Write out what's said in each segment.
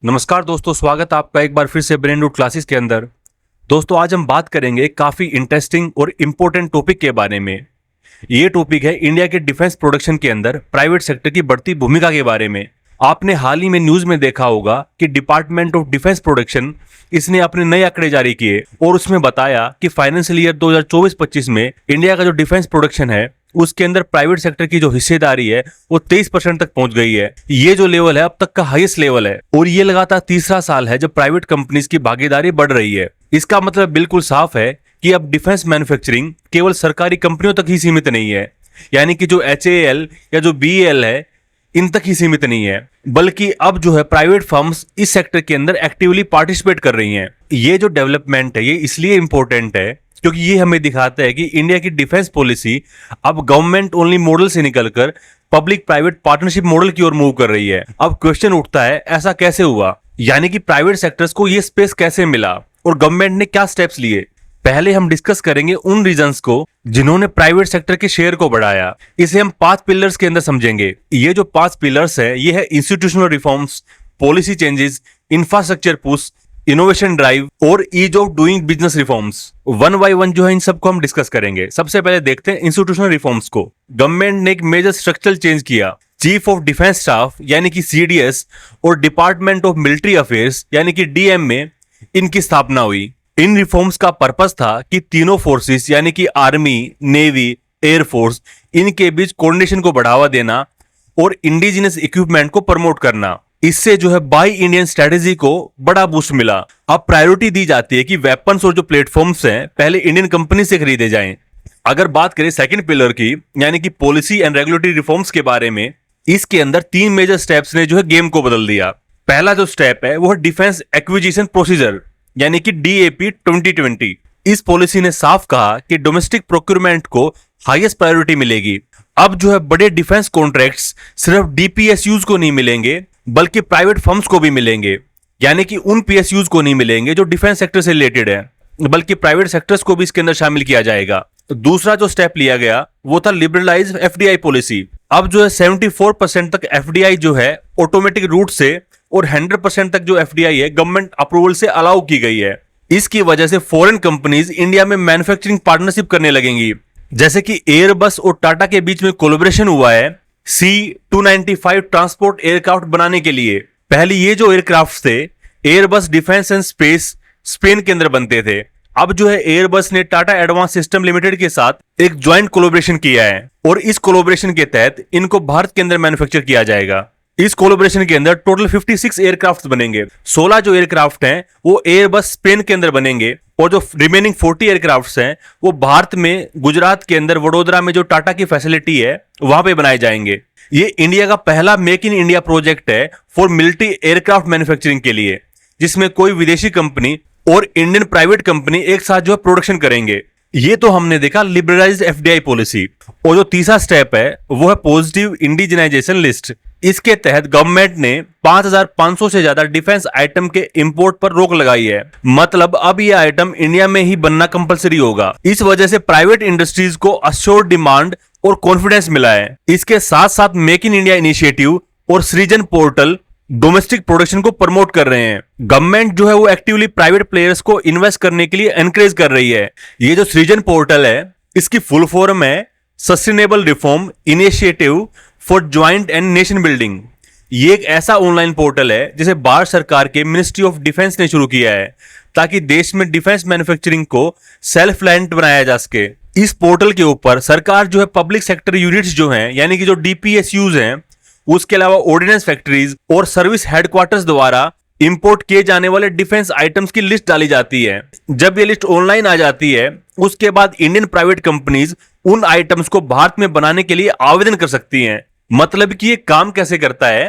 नमस्कार दोस्तों, स्वागत है आपका एक बार फिर से ब्रेन रूट क्लासेस के अंदर। दोस्तों, आज हम बात करेंगे काफी इंटरेस्टिंग और इम्पोर्टेंट टॉपिक के बारे में। ये टॉपिक है इंडिया के डिफेंस प्रोडक्शन के अंदर प्राइवेट सेक्टर की बढ़ती भूमिका के बारे में। आपने हाल ही में न्यूज में देखा होगा कि डिपार्टमेंट ऑफ डिफेंस प्रोडक्शन इसने अपने नए आंकड़े जारी किए और उसमें बताया कि फाइनेंशियल ईयर 2024-25 में इंडिया का जो डिफेंस प्रोडक्शन है उसके अंदर प्राइवेट सेक्टर की जो हिस्सेदारी है वो 23% तक पहुंच गई है। ये जो लेवल है अब तक का हाईएस्ट लेवल है और ये लगातार तीसरा साल है जब प्राइवेट कंपनीज की भागीदारी बढ़ रही है। इसका मतलब बिल्कुल साफ है कि अब डिफेंस मैन्युफैक्चरिंग केवल सरकारी कंपनियों तक ही सीमित नहीं है, यानी कि जो HAL या जो BEL है इन तक ही सीमित नहीं है, बल्कि अब जो है प्राइवेट फर्म्स इस सेक्टर के अंदर एक्टिवली पार्टिसिपेट कर रही हैं। ये जो डेवलपमेंट है ये इसलिए इंपॉर्टेंट है क्योंकि ये हमें दिखाता है कि इंडिया की डिफेंस पॉलिसी अब गवर्नमेंट ओनली मॉडल से निकलकर पब्लिक प्राइवेट पार्टनरशिप मॉडल की ओर मूव कर रही है। अब क्वेश्चन उठता है, ऐसा कैसे हुआ, यानी कि प्राइवेट सेक्टर्स को ये स्पेस कैसे मिला और गवर्नमेंट ने क्या स्टेप्स लिए। पहले हम डिस्कस करेंगे उन रीजंस को जिन्होंने प्राइवेट सेक्टर के शेयर को बढ़ाया। इसे हम 5 पिलर्स के अंदर समझेंगे। ये जो 5 पिलर्स है ये है institutional reforms, policy changes, infrastructure push, innovation drive और ease of doing business reforms. One by one जो है इन सबको हम डिस्कस करेंगे। सबसे पहले देखते हैं इंस्टीट्यूशनल रिफॉर्म्स को। गवर्नमेंट ने एक मेजर स्ट्रक्चरल चेंज किया। चीफ ऑफ डिफेंस स्टाफ यानी कि CDS और डिपार्टमेंट ऑफ मिलिट्री अफेयर्स यानी कि DM में इनकी स्थापना हुई। इन रिफॉर्म्स का पर्पस था कि तीनों फोर्सेस यानी कि आर्मी, नेवी, एयरफोर्स इनके बीच कोऑर्डिनेशन को बढ़ावा देना और इंडिजिनस इक्विपमेंट को प्रमोट करना। इससे जो है बाई इंडियन स्ट्रेटेजी को बड़ा बूस्ट मिला। अब प्रायोरिटी दी जाती है कि वेपन्स और जो प्लेटफॉर्म्स हैं पहले इंडियन कंपनी से खरीदे जाएं। अगर बात करें सेकंड पिलर की यानी कि पॉलिसी एंड रेगुलेटरी रिफॉर्म्स के बारे में, इसके अंदर 3 मेजर स्टेप्स ने जो है गेम को बदल दिया। पहला जो स्टेप है वो है डिफेंस एक्विजिशन प्रोसीजर यानी कि DAP 2020। इस पॉलिसी ने साफ कहा कि डोमेस्टिक प्रोक्योरमेंट को हाईएस्ट प्रायोरिटी मिलेगी। अब जो है बड़े डिफेंस कॉन्ट्रैक्ट्स सिर्फ DPSUs को नहीं मिलेंगे बल्कि प्राइवेट फर्म्स को भी मिलेंगे, यानी कि उन PSUs को नहीं मिलेंगे जो डिफेंस सेक्टर से रिलेटेड है, बल्कि प्राइवेट सेक्टर्स को भी इसके अंदर शामिल किया जाएगा। दूसरा जो स्टेप लिया गया वो था लिबरलाइज FDI पॉलिसी। अब जो है 74% तक FDI जो है ऑटोमेटिक रूट से और 100% तक जो FDI है गवर्नमेंट अप्रूवल से अलाउ की गई है। इसकी वजह से फॉरेन कंपनीज इंडिया में मैन्युफैक्चरिंग पार्टनरशिप करने लगेंगी, जैसे कि एयरबस और टाटा के बीच में कोलैबोरेशन हुआ है C-295 ट्रांसपोर्ट एयरक्राफ्ट बनाने के लिए। पहले ये जो एयरक्राफ्ट थे Airbus defence and space Spain के अंदर बनते थे। अब जो है एयरबस ने टाटा एडवांस सिस्टम लिमिटेड के साथ एक ज्वाइंट कोलैबोरेशन किया है और इस कोलैबोरेशन के तहत इनको भारत के अंदर मैन्युफैक्चर किया जाएगा। इस कोलैबोरेशन के अंदर टोटल 56 एयरक्राफ्ट बनेंगे। 16 जो एयरक्राफ्ट हैं वो एयरबस स्पेन के अंदर बनेंगे और जो रिमेनिंग 40 एयरक्राफ्ट हैं वो भारत में गुजरात के अंदर वडोदरा में जो टाटा की फैसिलिटी है वहां पे बनाए जाएंगे। ये इंडिया का पहला मेक इन इंडिया प्रोजेक्ट है फॉर मिलिट्री एयरक्राफ्ट मैन्युफैक्चरिंग के लिए, जिसमें कोई विदेशी कंपनी और इंडियन प्राइवेट कंपनी एक साथ जो है प्रोडक्शन करेंगे। ये तो हमने देखा लिबरलाइज्ड FDI पॉलिसी। और जो तीसरा स्टेप है वो है पॉजिटिव इंडिजिनाइजेशन लिस्ट। इसके तहत गवर्नमेंट ने 5500 से ज्यादा डिफेंस आइटम के इंपोर्ट पर रोक लगाई है। मतलब अब ये आइटम इंडिया में ही बनना कंपलसरी होगा। इस वजह से प्राइवेट इंडस्ट्रीज को अश्योर्ड डिमांड और कॉन्फिडेंस मिला है। इसके साथ साथ मेक इन इंडिया इनिशिएटिव और सृजन पोर्टल डोमेस्टिक प्रोडक्शन को प्रमोट कर रहे हैं। गवर्नमेंट जो है वो एक्टिवली प्राइवेट प्लेयर्स को इन्वेस्ट करने के लिए एनकरेज कर रही है। ये जो सृजन पोर्टल है इसकी फुल फॉर्म है sustainable reform initiative for joint and nation building. ये एक ऐसा ऑनलाइन पोर्टल है जिसे भारत सरकार के मिनिस्ट्री ऑफ डिफेंस ने शुरू किया है ताकि देश में डिफेंस मैन्युफैक्चरिंग को सेल्फ रिलायंट बनाया जा सके। इस पोर्टल के ऊपर सरकार जो है पब्लिक सेक्टर यूनिट्स जो हैं यानी कि जो DPSUs हैं, उसके अलावा ऑर्डिनेंस फैक्ट्रीज और सर्विस हेडक्वार्टर्स द्वारा इंपोर्ट किए जाने वाले डिफेंस आइटम्स की लिस्ट डाली जाती है। जब ये लिस्ट ऑनलाइन आ जाती है उसके बाद इंडियन प्राइवेट कंपनीज उन आइटम्स को भारत में बनाने के लिए आवेदन कर सकती हैं। मतलब कि ये काम कैसे करता है,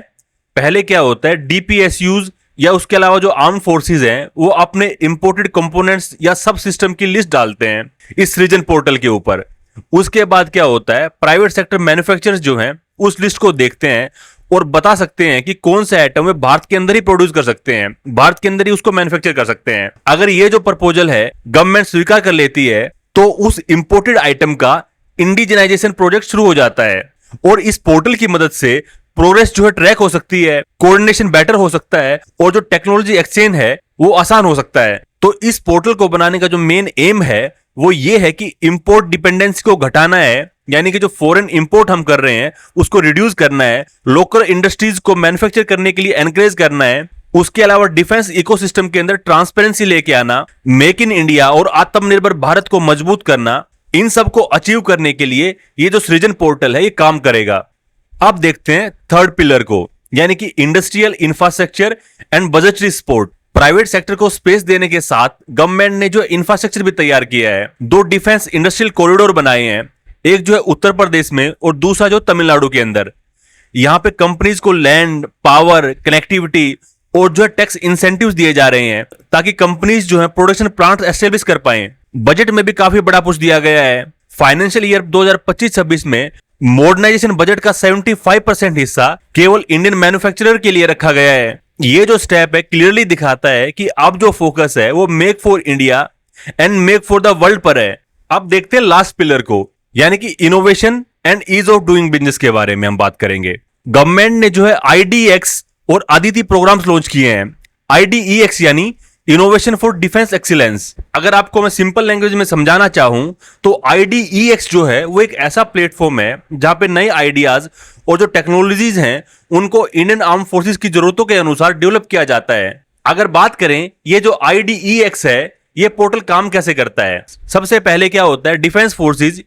पहले क्या होता है DPSUs या उसके अलावा जो आर्म फोर्सेस हैं वो अपने इंपोर्टेड कंपोनेंट्स या सब सिस्टम की लिस्ट डालते हैं इस सृजन पोर्टल के ऊपर। उसके बाद क्या होता है, प्राइवेट सेक्टर मैन्युफैक्चरर्स जो हैं उस लिस्ट को देखते हैं और बता सकते हैं कि कौन से आइटम वे भारत के अंदर ही प्रोड्यूस कर सकते हैं, भारत के अंदर ही उसको मैन्युफैक्चर कर सकते हैं। अगर ये जो प्रपोजल है गवर्नमेंट स्वीकार कर लेती है तो उस इंपोर्टेड आइटम का इंडिजिनाइजेशन प्रोजेक्ट शुरू हो जाता है और इस पोर्टल की मदद से प्रोग्रेस जो है ट्रैक हो सकती है, कोऑर्डिनेशन बेटर हो सकता है और जो टेक्नोलॉजी एक्सचेंज है वो आसान हो सकता है। तो इस पोर्टल को बनाने का जो मेन एम है वो ये है कि इंपोर्ट डिपेंडेंसी को घटाना है, यानी कि जो फॉरेन इंपोर्ट हम कर रहे हैं उसको रिड्यूस करना है, लोकल इंडस्ट्रीज को मैन्युफैक्चर करने के लिए एनकरेज करना है। उसके अलावा डिफेंस इकोसिस्टम के अंदर ट्रांसपेरेंसी लेके आना, मेक इन इंडिया और आत्मनिर्भर भारत को मजबूत करना, इन सब को अचीव करने के लिए ये जो सृजन पोर्टल है ये काम करेगा। अब देखते हैं थर्ड पिलर को, यानी कि industrial infrastructure and budgetary support. Private sector को स्पेस देने के साथ गवर्नमेंट ने जो इंफ्रास्ट्रक्चर भी तैयार किया है, 2 डिफेंस इंडस्ट्रियल कॉरिडोर बनाए हैं, एक जो है उत्तर प्रदेश में और दूसरा जो तमिलनाडु के अंदर। यहां पे कंपनीज को लैंड, पावर, कनेक्टिविटी और जो है टैक्स इंसेंटिव्स दिए जा रहे हैं ताकि कंपनीज जो है प्रोडक्शन प्लांट एस्टेब्लिश कर पाए। बजट में भी काफी बड़ा पुश दिया गया है। फाइनेंशियल ईयर 2025-26 में मॉडर्नाइजेशन बजट का 75% हिस्सा केवल इंडियन मैन्युफैक्चरर के लिए रखा गया है। ये जो स्टेप है क्लियरली दिखाता है कि अब जो फोकस है वो make for India and make for the world पर है। अब देखते हैं लास्ट पिलर को, यानी कि innovation and ease of doing business के बारे में हम बात करेंगे। गवर्नमेंट ने जो है IDEX और आदिति प्रोग्राम्स लॉन्च किए हैं। IDEX यानी इनोवेशन फॉर डिफेंस एक्सीलेंस। अगर आपको मैं सिंपल लैंग्वेज में समझाना चाहूं तो IDEX जो है वो एक ऐसा प्लेटफॉर्म है जहां पे नए आइडियाज और जो टेक्नोलॉजीज हैं उनको इंडियन आर्म फोर्सेस की जरूरतों के अनुसार डेवलप किया जाता है। अगर बात करें ये जो IDEX है ये पोर्टल काम कैसे करता है, सबसे पहले क्या होता है, डिफेंस फोर्सेस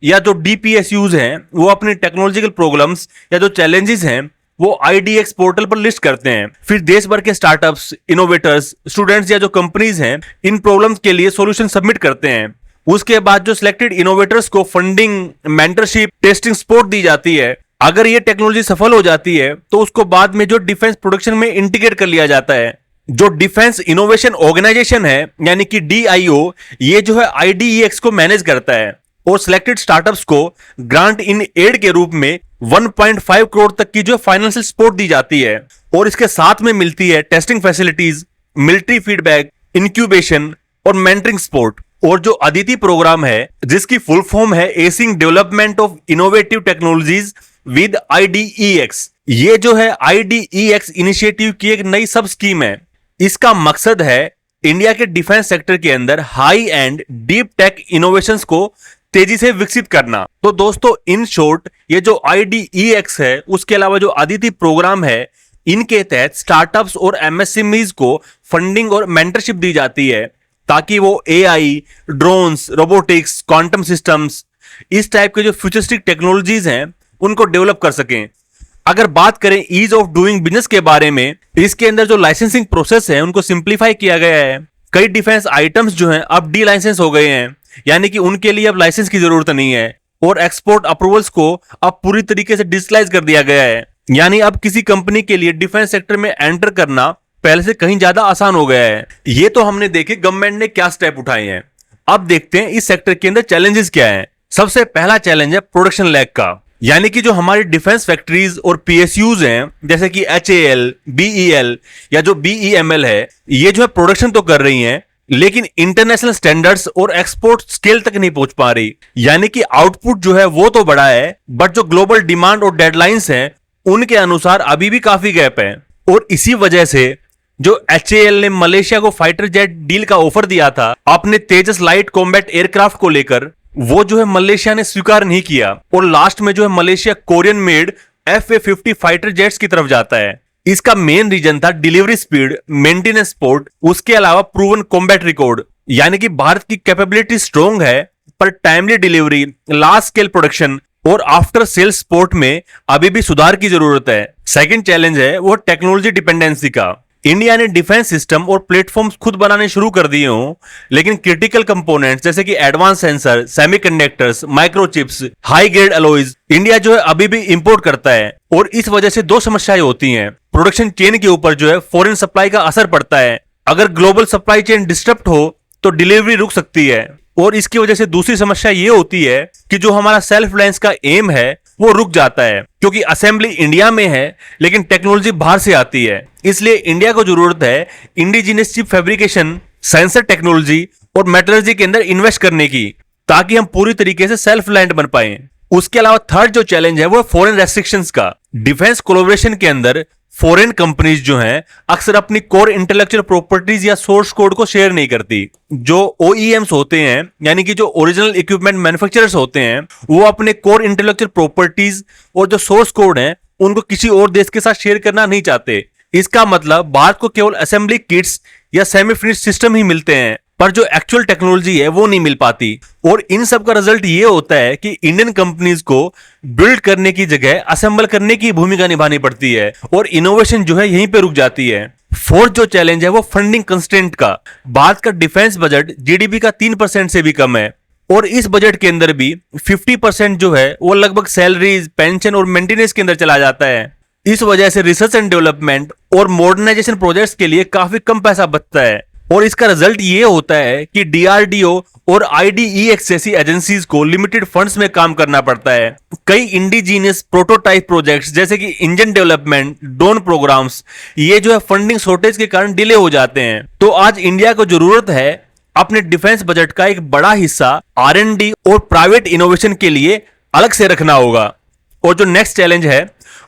या जो DPSUs हैं वो अपनी टेक्नोलॉजिकल प्रॉब्लम्स या जो चैलेंजेस हैं वो IDEX पोर्टल पर लिस्ट करते हैं। फिर देश भर के स्टार्टअप्स, इनोवेटर्स, स्टूडेंट्स या जो कंपनीज हैं इन प्रॉब्लम्स के लिए सॉल्यूशन सबमिट करते हैं। उसके बाद जो सिलेक्टेड इनोवेटर्स को फंडिंग, मेंटरशिप, टेस्टिंग सपोर्ट दी जाती है। अगर ये टेक्नोलॉजी सफल हो जाती है तो उसको बाद में जो डिफेंस प्रोडक्शन में इंटीग्रेट कर लिया जाता है। जो डिफेंस इनोवेशन ऑर्गेनाइजेशन है यानी कि DIO, ये जो है IDEX को मैनेज करता है और सिलेक्टेड स्टार्टअप्स को ग्रांट इन एड के रूप में 1.5 करोड़ तक की जो फाइनेंशियल सपोर्ट दी जाती है और इसके साथ में मिलती है testing facilities, military feedback, incubation और मेंटरिंग सपोर्ट। और जो अदिति प्रोग्राम है जिसकी फुल फॉर्म है acing development of innovative technologies with IDEX, ये जो है IDEX इनिशिएटिव की एक नई सब स्कीम है। इसका मकसद है इंडिया के डिफेंस सेक्टर के अंदर high and deep tech innovations को तेजी से विकसित करना। तो दोस्तों इन शॉर्ट ये जो IDEX है उसके अलावा जो अदिति प्रोग्राम है इनके तहत स्टार्टअप्स और MSMEs को फंडिंग और मेंटरशिप दी जाती है ताकि वो AI, drones, robotics, quantum systems, इस टाइप के जो फ्यूचरिस्टिक टेक्नोलॉजीज हैं उनको डेवलप कर सकें। अगर बात करें ईज ऑफ डूइंग बिजनेस के बारे में, इसके अंदर जो लाइसेंसिंग प्रोसेस है उनको सिंप्लीफाई किया गया है। कई डिफेंस आइटम्स जो हैं अब डी लाइसेंस हो गए हैं, यानी कि उनके लिए अब लाइसेंस की जरूरत नहीं है और एक्सपोर्ट अप्रूवल्स को अब पूरी तरीके से डिजिटलाइज कर दिया गया है। यानी अब किसी कंपनी के लिए डिफेंस सेक्टर में एंटर करना पहले से कहीं ज्यादा आसान हो गया है। ये तो हमने देखे गवर्नमेंट ने क्या स्टेप उठाए हैं। अब देखते हैं इस सेक्टर के अंदर चैलेंजेस क्या हैं। सबसे पहला चैलेंज है प्रोडक्शन लैग का, यानी कि जो हमारी डिफेंस फैक्ट्रीज और PSUs हैं जैसे कि HAL, BEL या जो BEML है, ये जो है प्रोडक्शन तो कर रही हैं लेकिन इंटरनेशनल स्टैंडर्ड्स और एक्सपोर्ट स्केल तक नहीं पहुंच पा रही। यानी कि आउटपुट जो है वो तो बड़ा है बट जो ग्लोबल डिमांड और डेडलाइंस हैं उनके अनुसार अभी भी काफी गैप है। और इसी वजह से जो HAL ने मलेशिया को फाइटर जेट डील का ऑफर दिया था अपने तेजस लाइट कॉम्बैट एयरक्राफ्ट को लेकर, वो जो है मलेशिया ने स्वीकार नहीं किया और लास्ट में जो है Malaysia Korean made FA-50 fighter jets की तरफ जाता है। इसका मेन रीजन था डिलीवरी स्पीड, मेंटेनेंस सपोर्ट, उसके अलावा प्रूवन कॉम्बैट रिकॉर्ड। यानी कि भारत की कैपेबिलिटी स्ट्रॉन्ग है पर timely delivery, large scale production और आफ्टर सेल सपोर्ट में अभी भी सुधार की जरूरत है। सेकंड चैलेंज है वो टेक्नोलॉजी डिपेंडेंसी का। इंडिया ने डिफेंस सिस्टम और प्लेटफॉर्म्स खुद बनाने शुरू कर दिए हों लेकिन क्रिटिकल कंपोनेंट्स जैसे कि advance sensor, semiconductors, microchips, high grade alloys India जो है अभी भी इंपोर्ट करता है और इस वजह से 2 समस्याएं होती हैं। प्रोडक्शन चेन के ऊपर जो है फॉरेन सप्लाई का असर पड़ता है। अगर ग्लोबल सप्लाई चेन डिस्टर्ब हो तो डिलीवरी रुक सकती है और इसकी वजह से दूसरी समस्या ये होती है कि जो हमारा सेल्फ रिलायंस का एम है वो रुक जाता है क्योंकि असेंबली इंडिया में है लेकिन टेक्नोलॉजी बाहर से आती है। इसलिए इंडिया को जरूरत है indigenous chip fabrication, sensor technology और मेटलर्जी के अंदर इन्वेस्ट करने की ताकि हम पूरी तरीके से सेल्फ रिलायंट बन पाए। उसके अलावा थर्ड जो चैलेंज है वो फॉरेन रेस्ट्रिक्शंस का। डिफेंस कोलैबोरेशन के अंदर फॉरेन कंपनीज जो हैं अक्सर अपनी कोर इंटेलेक्चुअल प्रॉपर्टीज या सोर्स कोड को शेयर नहीं करती। जो OEMs होते हैं यानी कि जो ओरिजिनल इक्विपमेंट मैन्युफैक्चरर्स होते हैं वो अपने कोर इंटेलेक्चुअल प्रॉपर्टीज और जो सोर्स कोड हैं उनको किसी और देश के साथ शेयर करना नहीं चाहते। इसका मतलब भारत को केवल असेंबली किट्स या सेमी फिनिश्ड सिस्टम ही मिलते हैं, पर जो एक्चुअल टेक्नोलॉजी है वो नहीं मिल पाती। और इन सब का रिजल्ट ये होता है कि इंडियन कंपनीज को बिल्ड करने की जगह असेंबल करने की भूमिका निभानी पड़ती है और इनोवेशन जो है यहीं पे रुक जाती है। फोर्थ जो चैलेंज है वो फंडिंग कंस्ट्रेंट का। भारत का डिफेंस बजट GDP का 3% से भी कम है और इस बजट के अंदर भी 50% जो है वो लगभग सैलरीज, पेंशन और मेंटेनेंस के अंदर चला जाता है। इस वजह से रिसर्च एंड डेवलपमेंट और मॉडर्नाइजेशन प्रोजेक्ट्स के लिए काफी कम पैसा बचता है और इसका रिजल्ट ये होता है कि DRDO और IDEX जैसी एजेंसीज को लिमिटेड फंड्स में काम करना पड़ता है। कई इंडिजीनियस प्रोटोटाइप प्रोजेक्ट्स जैसे कि इंजन डेवलपमेंट, ड्रोन प्रोग्राम्स, ये जो है फंडिंग शॉर्टेज के कारण डिले हो जाते हैं। तो आज इंडिया को जरूरत है अपने डिफेंस बजट का एक बड़ा हिस्सा R&D और प्राइवेट इनोवेशन के लिए अलग से रखना होगा। और जो नेक्स्ट चैलेंज है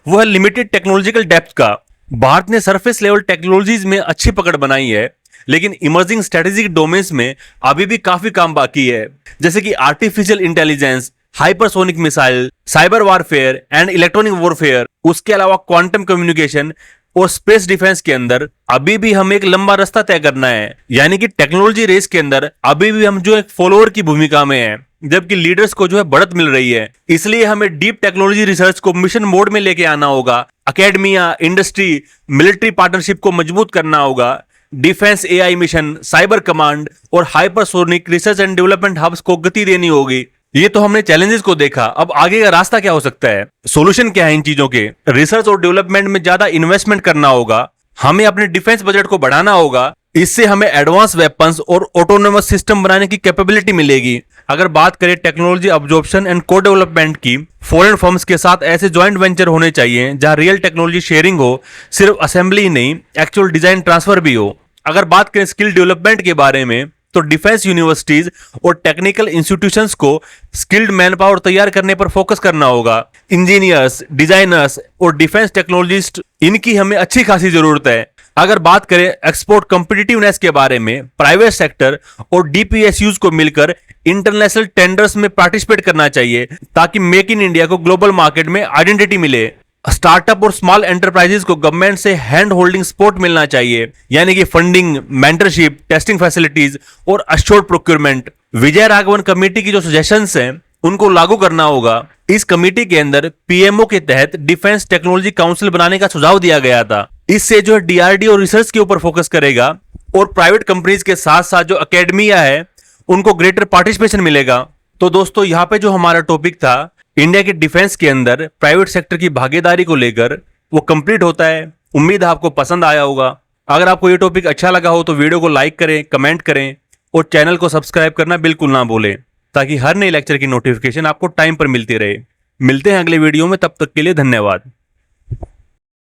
वो है लिमिटेड टेक्नोलॉजिकल डेप्थ का। भारत ने सरफेस लेवल टेक्नोलॉजीज में अच्छी पकड़ बनाई है, लेकिन इमर्जिंग स्ट्रेटेजिक डोमेन्स में अभी भी काफी काम बाकी है, जैसे कि artificial intelligence, hypersonic missile, cyber warfare and electronic warfare. उसके अलावा क्वांटम कम्युनिकेशन और स्पेस डिफेंस के अंदर अभी भी हमें एक लंबा रास्ता तय करना है। यानी कि टेक्नोलॉजी रेस के अंदर अभी भी हम जो एक फॉलोअर की भूमिका में हैं, जबकि लीडर्स को जो है बढ़त मिल रही है। इसलिए हमें डीप टेक्नोलॉजी रिसर्च को मिशन मोड में लेके आना होगा। एकेडमिया, इंडस्ट्री, मिलिट्री पार्टनरशिप को मजबूत करना होगा। Defence AI mission, cyber command और hypersonic research and development hubs को गति देनी होगी। ये तो हमने चैलेंजेस को देखा, अब आगे का रास्ता क्या हो सकता है, सॉल्यूशन क्या है इन चीजों के। रिसर्च और डेवलपमेंट में ज्यादा इन्वेस्टमेंट करना होगा, हमें अपने डिफेंस बजट को बढ़ाना होगा। इससे हमें एडवांस वेपन्स और ऑटोनोमस सिस्टम बनाने की कैपेबिलिटी मिलेगी। अगर बात करें टेक्नोलॉजी अब्जॉर्प्शन एंड को डेवलपमेंट की, फॉरेन फर्म्स के साथ ऐसे ज्वाइंट वेंचर होने चाहिए जहां रियल टेक्नोलॉजी शेयरिंग हो, सिर्फ असेंबली ही नहीं, एक्चुअल डिजाइन ट्रांसफर भी हो। अगर बात करें स्किल डेवलपमेंट के बारे में, तो डिफेंस यूनिवर्सिटीज और टेक्निकल इंस्टीट्यूशंस को स्किल्ड मैन पावर तैयार करने पर फोकस करना होगा। इंजीनियर्स, डिजाइनर्स और डिफेंस टेक्नोलॉजिस्ट, इनकी हमें अच्छी खासी जरूरत है। अगर बात करें एक्सपोर्ट कॉम्पिटिटिवनेस के बारे में, प्राइवेट सेक्टर और DPSUs को मिलकर इंटरनेशनल टेंडर्स में पार्टिसिपेट करना चाहिए ताकि मेक इन इंडिया को ग्लोबल मार्केट में आइडेंटिटी मिले। स्टार्टअप और स्मॉल एंटरप्राइजेस को गवर्नमेंट से हैंड होल्डिंग सपोर्ट मिलना चाहिए, यानी कि फंडिंग, मेंटरशिप, टेस्टिंग फैसिलिटीज और assured procurement. Vijay Raghavan committee की जो सजेशंस हैं उनको लागू करना होगा। इस कमेटी के अंदर PMO के तहत डिफेंस टेक्नोलॉजी काउंसिल बनाने का सुझाव दिया गया था। इससे जो है DRDO रिसर्च के ऊपर फोकस करेगा और प्राइवेट कंपनीज के साथ साथ जो एकेडमिया है उनको ग्रेटर पार्टिसिपेशन मिलेगा। तो दोस्तों, यहाँ पे जो हमारा टॉपिक था इंडिया के डिफेंस के अंदर प्राइवेट सेक्टर की भागीदारी को लेकर, वो कंप्लीट होता है। उम्मीद है आपको पसंद आया होगा। अगर आपको ये टॉपिक अच्छा लगा हो तो वीडियो को लाइक करें, कमेंट करें और चैनल को सब्सक्राइब करना बिल्कुल ना भूलें, ताकि हर नए लेक्चर की नोटिफिकेशन आपको टाइम पर मिलती रहे। मिलते हैं अगले वीडियो में, तब तक के लिए धन्यवाद।